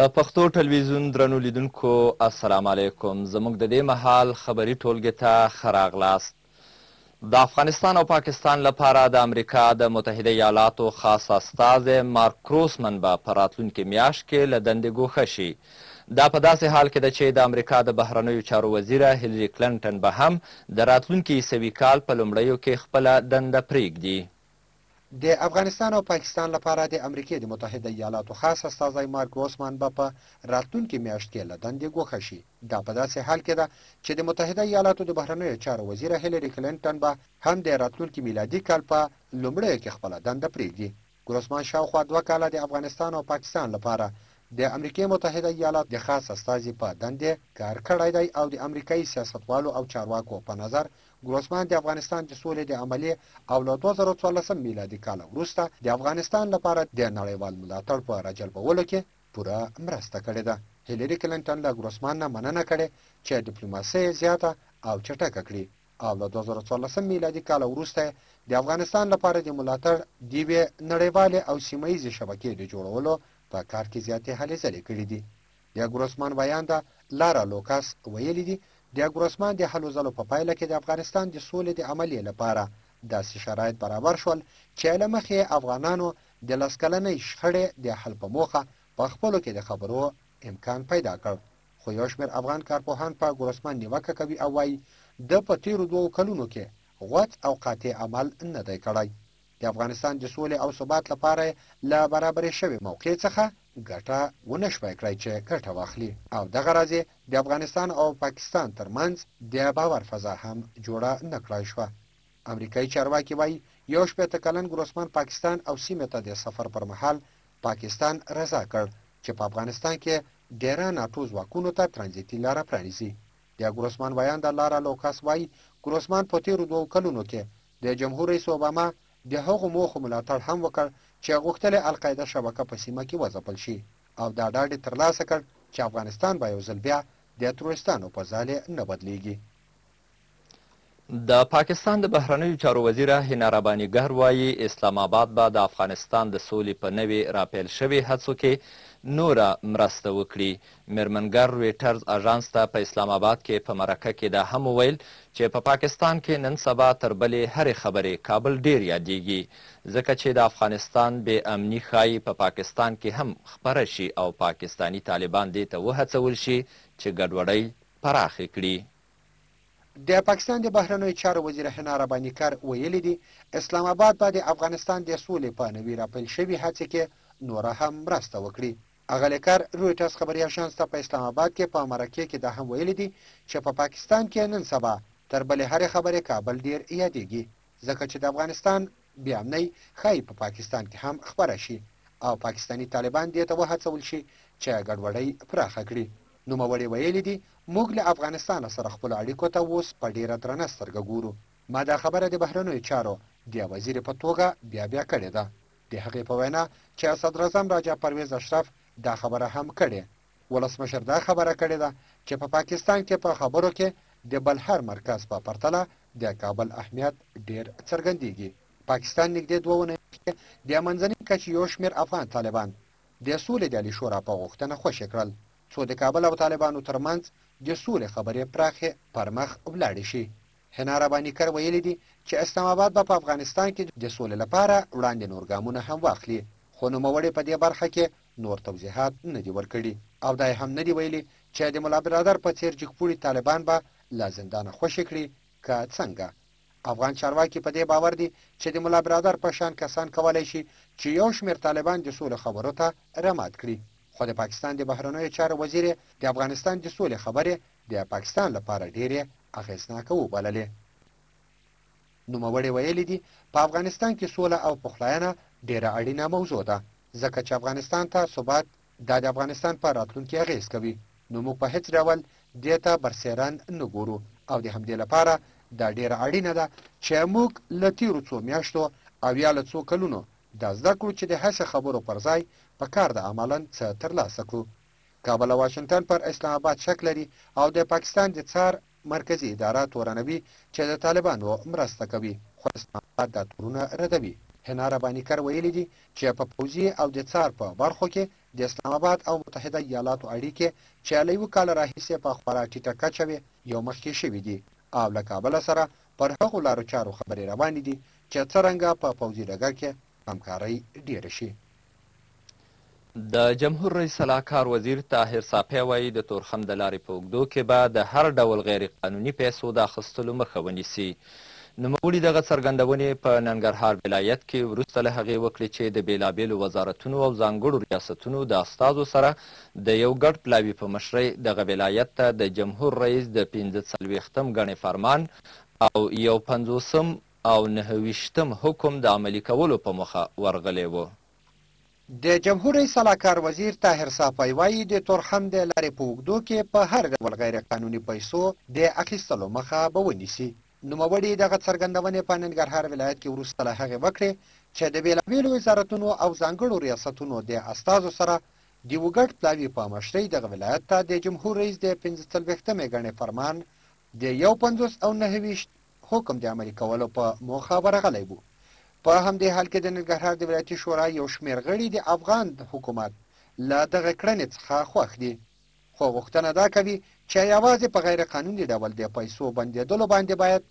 د پښتو ټلویزیون درنو لیدونکو السلام علیکم. زموږ د دې مهال خبري ټولګې ته ښه راغلاست. د افغانستان او پاکستان لپاره د امریکا د متحده ایالاتو خاص استازی مارک کروسمن به په راتلونکې میاشت کې له دندې ګوښه شي. دا په داسې حال کې ده چې د امریکا د بهرنیو چارو وزیره هیلري کلنټن به هم د راتلونکي عیسوي کال په لومړیو کې خپله دنده پرېږدي. د افغانستان او پاکستان لپاره د امریکې د متحده ایالاتو خاص استازی مارک کروسمن به په راتلونکې میاشت کې له دندې ګوښه شي. دا په داسې حال کې ده چې د متحده ایالاتو د بهرنیو چارو وزیره هیلري کلنټن به هم د راتلونکي میلادي کال په لومړیو کې خپله دنده پرېږدي. کروسمن شاوخوا 2 کاله د افغانستان او پاکستان لپاره د امریکې متحده ایالات د خاص استازي په دندې کار کړی دی او د امریکایي سیاستوالو او چارواکو په نظر ګروسمان د افغانستان د سولې د عملي او له 2014 میلادي کال وروسته د افغانستان لپاره د نړیوال ملاتړ په راجلبولو کې پوره مرسته کړې ده. هیلري کلنټن له ګروسمان نه مننه کړې چې ډیپلوماسي زیاته او چټکه کړي او له 2014 میلادي کال وروسته د افغانستان لپاره د ملاتړ د یوې نړیوالې او سیمه ییزې شبکې د جوړولو په کار کې زیاتې هلې ځلې کړي دي. د ګروسمان ویانده لارا لوکاس ویلي دي د ګروسمان د هلو ځلو په پایله کې د افغانستان د سولې د عملیې لپاره داسې شرایط برابر شول چې له مخې افغانانو د لس کلنۍ شخړې د حل په موخه په خپلو کې د خبرو امکان پیدا کړ. خو یو شمېر افغان کارپوهان په ګروسمان نیوکه کوي او وایي د په تیرو 2 کلونو کې غوڅ او قاطع عمل نه دی کړی. د افغانستان د سولې او ثبات لپاره له برابرې شوې موقع څخه ګټه ونه شوی کړی چې ګټه واخلي او دغه راز د افغانستان او پاکستان ترمنځ د باور فضا هم جوړه نه کړای شوه. امریکایي چارواکي وایي 1 کلن ګروسمان پاکستان او سیمې ته د سفر پر مهال پاکستان رضا کړ چې په افغانستان کې ډیره ناټو ځواکونو ته ترانزیتي لاره پرانیزي. د ګروسمان ویانده لارا لوکاس وایي ګروسمان په تیرو 2 کلونو کې د جمهور رئیس اوباما د هغو موخو ملاتړ هم وکړ چې غوښتل القاعده شبکه په سیمه کې وځپل شي او دا ډاډ ترلاسه کړ چې افغانستان به یو ځل بیا د تروریستانو په ځالې نه بدلیږي. د پاکستان د بهرنیو چارو وزیره هینا رباني ګهر وایي اسلام آباد به د افغانستان د سولې په نوې راپیل شوې هڅو کې نوره مرسته وکړي. میرمنګر رویټرز اژانس ته په اسلام آباد کې په مرکه کې دا هم وویل چې په پاکستان کې نن سبا تر بلې هرې خبرې کابل ډیر یادیږي ځکه چې د افغانستان بې امني ښایي په پاکستان کې هم خپره شي او پاکستانی طالبان دې ته وهڅول شي چې ګډوډۍ پراخې کړي. د پاکستان د بهرنیو چارو وزیر هینا رباني ګهر ویلي دي اسلام آباد به د افغانستان د سولې په نوې راپیل شوې هڅې کې نوره هم مرسته وکړي. هغه لیکر رویټرز خبري اژانس ته په اسلام آباد کې په مرکه کې دا هم ویلي دي چې په پاکستان کې نن سبا تر بلې هرې خبرې کابل ډیر یادیږي ځکه چې د افغانستان بې امنۍ ښایي په پاکستان کې هم خپره شي او پاکستانی طالبان دې ته وهڅول شي چې ګډوډۍ پراخه کړي. نوموړي ویلي دي موږ له افغانستان سره خپلو اړیکو ته اوس په ډیره درنه سترګه ګورو. ما دا خبره د بهرنیو چارو د وزیر په توګه بیا کړې ده. د هغې په وینا چې صدراعظم راجا پرویز اشرف دا خبره هم کړې. ولسمشر دا خبره کړې ده چې په پاکستان کې په خبرو کې د بل هر مرکز په پرتله د کابل اهمیت ډیر څرګندېږي. پاکستان نږدې 2 اونۍ د منځنۍ کچې یو شمېر افغان طالبان د سولې د عالي شورا په غوښتنه خوشي کړل څو د کابل او طالبانو ترمنځ د سولې خبرې پراخې پر مخ ولاړې شي. هینا رباني ګهر ویلي دي چې اسلام آباد به په افغانستان کې د سولې لپاره وړاندې نور ګامونه هم واخلي خو نوموړي په دې برخه کې نور توضیحات نه دي ورکړي او دا هم نه دي ویلي چې د ملا برادر په څیر جګپوړي طالبان به له زندانه خوشي کړي که څنګه. افغان چارواکي په دې باور دي چې د ملا برادر په شان کسان کولی شي چې یو شمېر طالبان د سولې خبرو ته رمات کړي. خو د پاکستان د بهرنیو چارو وزیر د افغانستان د سولې خبرې د پاکستان لپاره ډېرې اغېزناکه وبللې. نوموړي ویلي دي په افغانستان کې سوله او پخلاینه ډېره اړینه موضوع ده ځکه چې افغانستان ته ثبات دا د افغانستان په راتلونکي اغېز کوي نو موږ په هیڅ ډول دې ته برسېرن نه ګورو او د همدې لپاره دا ډېره اړینه ده چې موږ له تیرو 2 میاشتو او یا له 2 کلونو دا زده کړو چې د هسې خبرو پر ځای په کار د عملاً څه ترلاسه کړو. کابل او واشنګټن پر اسلام آباد شک لري او د پاکستان د څار مرکزي اداره تورنوي چې د طالبانو مرسته کوي خو اسلام آباد دا تورونه ردوي. هینا رباني ګهر ویلي دي چې په پوځي او د څار په برخو کې د اسلام آباد او متحده ایالاتو اړیکې چې له یوه کال راهیسې په خورا ټیټه کچه وې یو مخکې شوي دي او له کابله سره پر هغو لارو چارو خبرې روانې دي چې څرنګه په پوځي ډګر کې همکارۍ ډیره شي. د جمهور رئیس سلاکار وزیر طاهر صافی وایي د تورخم د لارې په اوږدو کې به د هر ډول غیر قانوني پیسو د اخیستلو مخه ونیسي. نوموړي دغه څرګندونې په ننګرهار ولایت کې وروسته له هغې وکړې چې د بېلابېلو وزارتونو او ځانګړو ریاستونو د استازو سره د یو ګډ پلاوي په مشرۍ دغه ولایت ته د جمهور رئیس د 45م ګڼې فرمان او 50 او 29 حکم د عملي کولو په موخه ورغلی و. د جمهور رئیس سلاکار وزیر طاهر صافی وایي د تورخم د لارې په اوږدو کې په هر ډول غیر قانوني پیسو د اخیستلو مخه به ونیسي. نوموړي دغه څرګندونې په ننګرهار ولایت کې وروسته له هغې وکړې چې د بېلابېلو وزارتونو او ځانګړو ریاستونو د استازو سره د یوه ګډ پلاوي په مشرۍ دغه ولایت ته د جمهور رئیس د 45مې ګڼې فرمان د 51 او 29 حکم د عملي کولو په موخه ورغلی و. په همدې حال کې د ننګرهار د ولایتي شورا یو شمېر غړي د افغان حکومت له دغه کړنې څخه خوښ دي، خو غوښتنه دا کوي چې یوازې په غیر قانوني ډول د پیسو بندېدلو باندې باید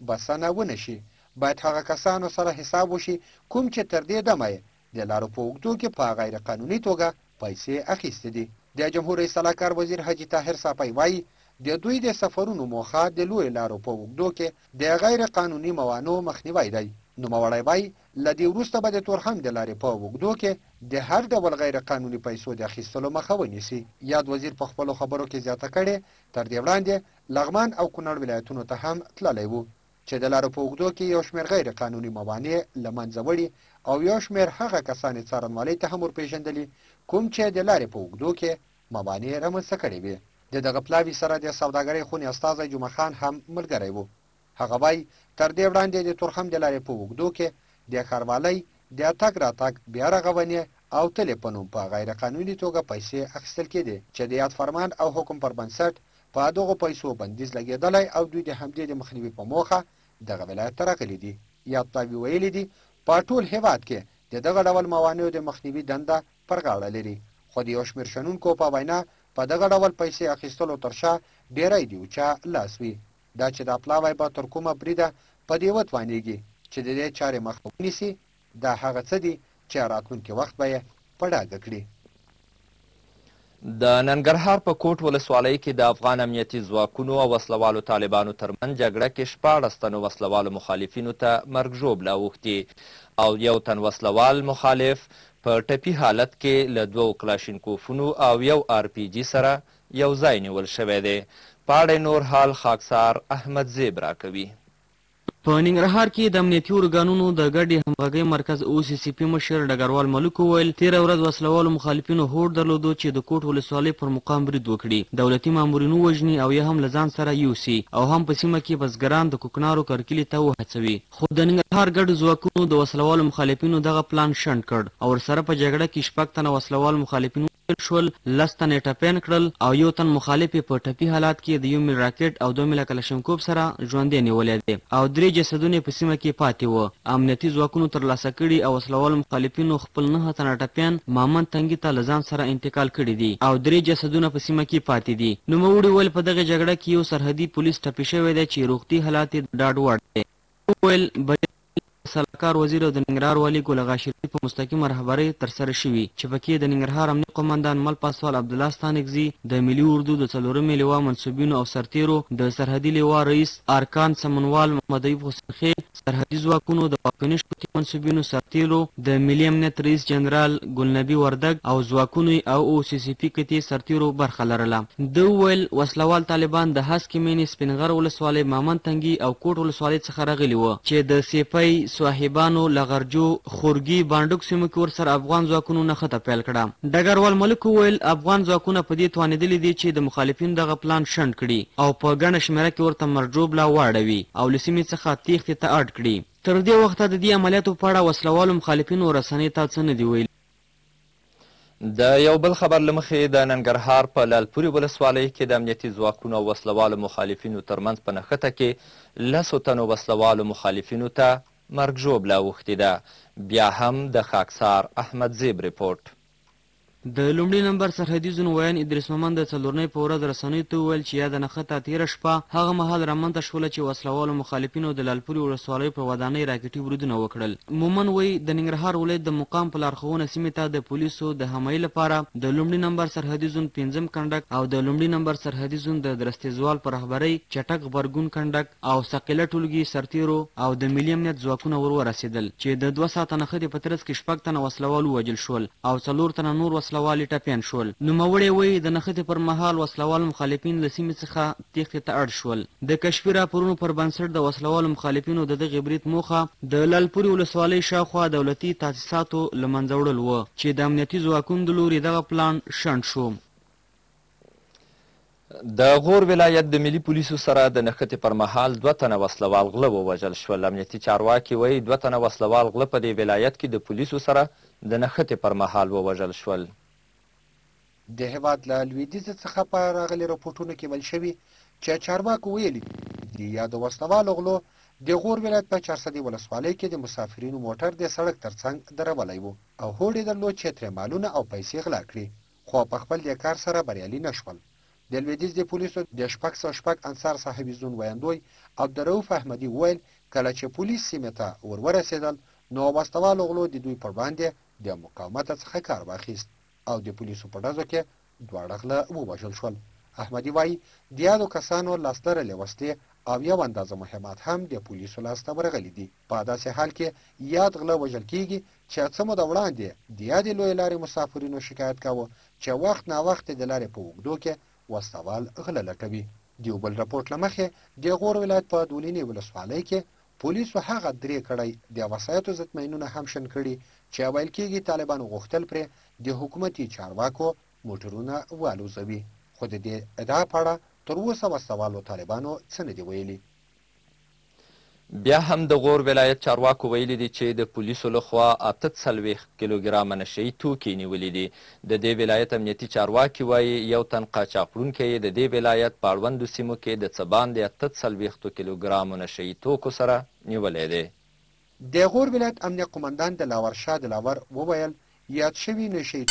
بسنه ونه شي. باید هغه کسانو سره حساب وشي کوم چې تر دې دمه یې د لارو په اوږدو کې په غیر قانوني توګه پیسې اخیستې دي. د جمهور رئیس سلاکار وزیر حاجي طاهر صافی وایي د دوی د سفرونو موخه د لویو لارو په اوږدو کې د غیر قانوني موانعو مخنیوی دی. نوموړی وایي له دې وروسته به د تورخم د لارې په اوږدو کې د هر ډول غیر قانوني پیسو د اخیستلو مخه ونیسي. یاد وزیر په خپلو خبرو کې زیاته کړې تر دې وړاندې لغمان او کونړ ولایتونو ته هم تللی و چې د لارو په اوږدو کې یو شمېر غیر قانوني موانع له منځه وړي او یو شمېر هغه کسان یې څارنوالۍ ته هم ورپېژندلي کوم چې د لارې په اوږدو کې موانع رامنځته کړې وې. د دغه پلاوي سره د سوداګرۍ خونې استازی جمعه خان هم ملګری و. هغه وایي تر دې وړاندې د تورخم د لارې په اوږدو کې د ښاروالۍ د تګ راتګ بیا رغونې او تلې په نوم په غیر قانوني توګه پیسې اخیستل کېدې چې د یاد فرمان او حکم پر بنسټ په دغو پیسو بندیز لګېدلی او دوی د همدې د مخنیوي په موخه دغه ولایت ته راغلي دي. یاد پلاوي ویلي دي په ټول هیواد کې د دغه ډول موانعو د مخنیوي دنده پر غاړه لري، خو د یو شمېر شنونکو په وینا په دغه ډول پیسې اخیستلو تر شا ډیری د یو چا لاس وي. دا چې دا پلاوی به تر کومه بریده په دې وتوانېږي چې د دې چارې مخه ونیسي، دا هغه څه دي چې راتلونکي وخت به یې په ډاګه کړي. د ننګرهار په کوټ ولسوالۍ کې د افغان امنیتي ځواکونو او وسلوالو طالبانو ترمنځ جګړه کې 14 تنو وسلوالو مخالفینو ته مرګ ژوبله اوښتي او یو تن وسلوال مخالف په ټپي حالت کې له 2 کلاشینکوفونو او یو RPG سره یو ځای نیول شوی دی. په اړه نور حال خاکسار احمد زیب راکوي. په ننګرهار کې د امنیتي ارګانونو د ګډې همغږۍ مرکز OCCP مشر ډګروال ملک وویل تېره ورځ وسلوالو مخالفینو هوډ درلودو چې د کوټ ولسوالۍ پر مقام برید وکړي، دولتي مامورین ووژني او یا هم له ځان سره یوسي او هم په سیمه کې بزګران د کوکنارو کرکلې ته وهڅوي. خو د ننګرهار ګډو ځواکونو د وسلوالو مخالفینو دغه پلان شنډ کړ او ورسره په جګړه کې 6 تنه وسلوال مخالفین شول، 10 تنه ټپیان کړل او یو تن مخالف په ټپي حالات کې د یو مل راکټ او 2 مل کلاشینکوف سره ژوندی نیولې دي او 3 جسدونه په سیمه کې پاتې وو. امنیتي ځواکونو ترلاسه کړي او وسلوال مخالفینو خپل 9 تنه ټپیان مامن تنګي ته لزان سره انتقال کړي دي او 3 جسدونه په سیمه کې پاتې دي. نوموړي ویل په دغه جګړه کې یو سرحدي پولیس ټپي شوی دی چې روغتي حالات یې ډاډ وړ دي. ویل سلاکار وزیر او د ننګرهار والي ګل اغا شریف په مستقیمه رهبرۍ ترسره شوي چې پکې د ننګرهار امنیت قومندان مل پاسوال عبدالله ستانکزي، د ملي اردو د 4مې لواء منصوبینو او سرتیرو، د سرحدي لواء رئیس ارکان سمنوال محمد ایوب حسین خیل، سرحدي ځواکونو د واکمنې شوتي منصوبینو سرتیرو، د ملي امنیت رئیس جنرال ګلنبي وردګ او ځواکونو او OCCP کتې سرتیرو برخه لرله. ده وویل وسلوال طالبان د هسکې مینې سپینغر ولسوالۍ مامن تنګي او کوټ ولسوالۍ څخه راغلي وو چې د سیپۍ صاحبانو لغرجو خورګي بانډوک سیمو کې ورسره افغان ځواکونو نښته پیل کړه. ډګروال ملک وویل افغان ځواکونه په دې توانېدلي دي چې د مخالفینو دغه پلان شنډ کړي او په ګڼه شمېره کې ورته مرجوبله واړوي او له سیمې څخه تیښتې ته اډ کړي. تر دې وخته د دې عملیاتو په اړه وسلوالو مخالفینو رسنۍ ته څه نه دي ویلي. د یو بل خبر له مخې د ننګرهار په لالپورې ولسوالۍ کې د امنیتي ځواکونو او وسلوالو مخالفینو ترمنځ په نښته کې 10 تنو وسلوالو مخالفینو ته مرګ ژوبله اوښتې ده. بیا هم د خاکسار احمد زیب ریپورټ. د لومړي نمبر سرحدي زون ویان ادریس محمد د څلورنۍ په ورځ رسنیو ته وویل چې یاده نښته تېره شپه هغه مهال رامنځته شوله چې وسلوالو مخالفینو د لعلپورې ولسوالۍ په ودانۍ راکټي بریدونه وکړل. مومن وایي د ننګرهار ولایت د مقام په لارښوونه سیمې ته د پولیسو د حمایې لپاره د لومړي نمبر سرحدي زون 5م کنډک او د لومړي نمبر سرحدي زون د درستیزوال په رهبرۍ چټک غبرګون کنډک او ثقیله ټولګي سرتیرو او د ملي امنیت ځواکونه ورسېدل چې د 2 ساعته نښتې په ترڅ کې 6 تنه وسلوال ووژل شول او 4 تنه نور وسلوال ټپیان شول. نوموړی وایي د نښتې پر مهال وسلوال مخالفین له سیمې څخه تېښتې ته اړ شول. د کشفي راپورونو پر بنسټ د وسلوالو مخالفینو د دغې برید موخه د لعلپورې ولسوالۍ شاوخوا دولتي تاسیساتو له منځه وړل و چې د امنیتي ځواکونو د لوري دغه پلان شنډ شو. د غور ولایت د ملي پولیسو سره د نښتې پر مهال 2 تنه وسلوال غله ووژل شول. امنیتي چارواکي وایي 2 تنه وسلوال غله په دې ولایت کې د پولیسو سره د نښتې پر مهال ووژل شول. د هېواد له لویدیځ څخه په راغلي راپورټونو کې ویل شوي چې چارواکو ویلي دي یا د وسلوالو غلو د غور ولایت په 400 ولسوالۍ کې د مسافرینو موټر د سړک ترڅنګ درولی و او هوډ یې درلود چې ترې مالونه او پیسې غلا کړي، خو په خپل دې کار سره بریالي نه شول. د لویدیځ د پولیسو د 606 انصار صاحب زون ویاندوی عبدالرؤف احمدي وویل کله چې پولیس سیمې ته ورورسېدل نو وسلوالو غلو د دوی پر باندې د مقاومت څخه کار واخیست او د پولیسو په ډزو کې 2 غله ووژل شول. احمدي وایي د یادو کسانو لاس لرلې وسلې او یو اندازه مهمات هم د پولیسو لاسته ورغلي دي. په داسې حال کې یاد غله وژل کیږي چې څه موده وړاندې د یادې لویې لارې مسافرینو شکایت کاوه چې وخت ناوخت د لارې په اوږدو کې وسلوال غله لټوي. د یو بل راپورټ له مخې د غور ولایت په دولینې ولسوالۍ کې پولیسو هغه 3 کړۍ د وسایطو ضدمینونه هم شن کړي چې ویل کېږي طالبانو غوښتل پرې د حکومتي چارواکو موټرونه والوزوي، خو د دې ادعا په اړه تر اوسه وسلوالو طالبانو څه نه دي ویلي. بیا هم د غور ولایت چارواکو ویلي دي چې د پولیسو لخوا 48 کیلوګرامه نشهیي توکي نیولي دي. د دې ولایت امنیتي چارواکي وایي یو تن قاچاق وړونکی د دې ولایت په اړوندو سیمو کې د څه باندې 48 کیلوګرامو نشهیي توکو سره نیولی دی. د غور ولایت امنیه قمندان د لاور شاه دلاور وویل یاد شوي نشهیي